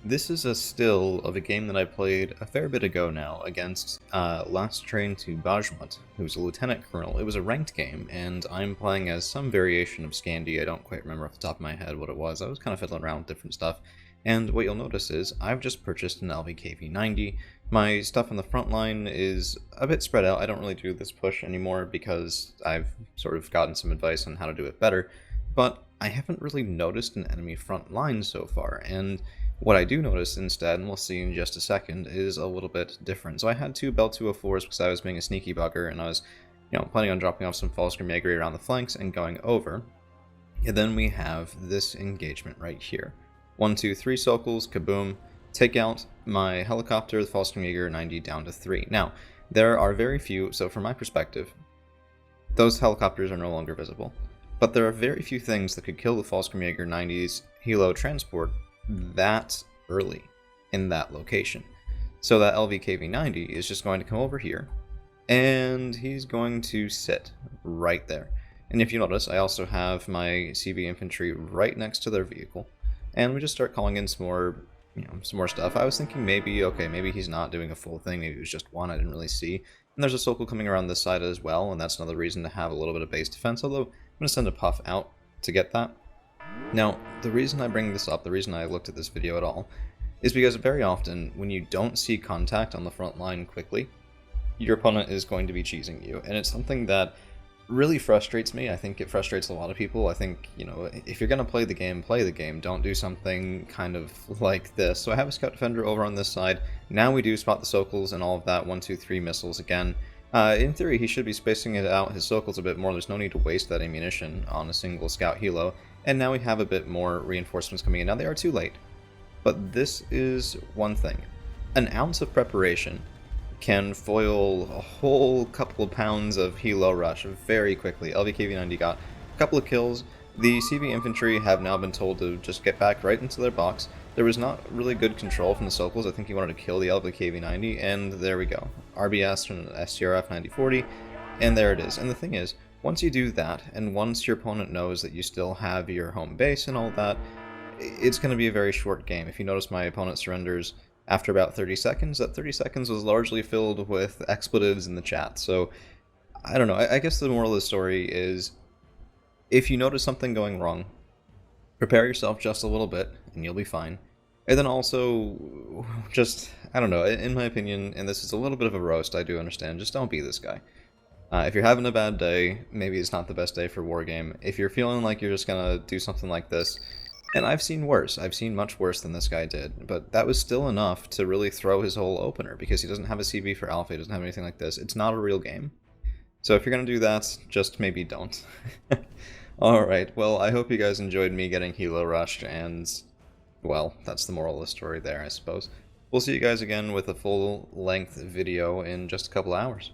This is a still of a game that I played a fair bit ago now against Last Train to Bajmut, who's a lieutenant colonel. It was a ranked game, and I'm playing as some variation of Scandi. I don't quite remember off the top of my head what it was. I was kind of fiddling around with different stuff. And what you'll notice is I've just purchased an LVKV90. My stuff on the front line is a bit spread out. I don't really do this push anymore because I've sort of gotten some advice on how to do it better. But I haven't really noticed an enemy front line so far, and what I do notice instead, and we'll see in just a second, is a little bit different. So I had two Bell 204s because I was being a sneaky bugger, and I was, planning on dropping off some false Grimagri around the flanks and going over. And then we have this engagement right here. 1, 2, 3 circles, kaboom, take out my helicopter, the false Grimagri 90 down to 3. Now, there are very few, so from my perspective, those helicopters are no longer visible. But there are very few things that could kill the false Grimagri 90's Helo transport that early in that location. So that LVKV90 is just going to come over here, and he's going to sit right there. And if you notice, I also have my CV infantry right next to their vehicle, and we just start calling in some more, some more stuff. I was thinking maybe he's not doing a full thing, maybe it was just one I didn't really see. And there's a Sokol coming around this side as well, and that's another reason to have a little bit of base defense, although I'm going to send a puff out to get that. Now, the reason I bring this up, the reason I looked at this video at all, is because very often, when you don't see contact on the front line quickly, your opponent is going to be cheesing you, and it's something that really frustrates me. I think it frustrates a lot of people. I think, if you're going to play the game, don't do something kind of like this. So I have a Scout Defender over on this side. Now we do spot the Sokols and all of that 1, 2, 3 missiles again. In theory, he should be spacing it out, his Sokols a bit more. There's no need to waste that ammunition on a single Scout Helo. And now we have a bit more reinforcements coming in. Now they are too late. But this is one thing. An ounce of preparation can foil a whole couple of pounds of Helo rush very quickly. LVKV90 got a couple of kills. The CV infantry have now been told to just get back right into their box. There was not really good control from the Sokols. I think he wanted to kill the LVKV90, and there we go. RBS from STRF 9040, and there it is. And the thing is, once you do that, and once your opponent knows that you still have your home base and all that, it's going to be a very short game. If you notice, my opponent surrenders after about 30 seconds. That 30 seconds was largely filled with expletives in the chat. So, I don't know. I guess the moral of the story is, if you notice something going wrong, prepare yourself just a little bit, and you'll be fine. And then also, just, I don't know, in my opinion, and this is a little bit of a roast, I do understand, just don't be this guy. If you're having a bad day, maybe it's not the best day for Wargame. If you're feeling like you're just gonna do something like this, and I've seen worse, I've seen much worse than this guy did, but that was still enough to really throw his whole opener, because he doesn't have a CV for Alpha, he doesn't have anything like this. It's not a real game. So if you're gonna do that, just maybe don't. Alright, well, I hope you guys enjoyed me getting Helo rushed, and, well, that's the moral of the story there, I suppose. We'll see you guys again with a full-length video in just a couple hours.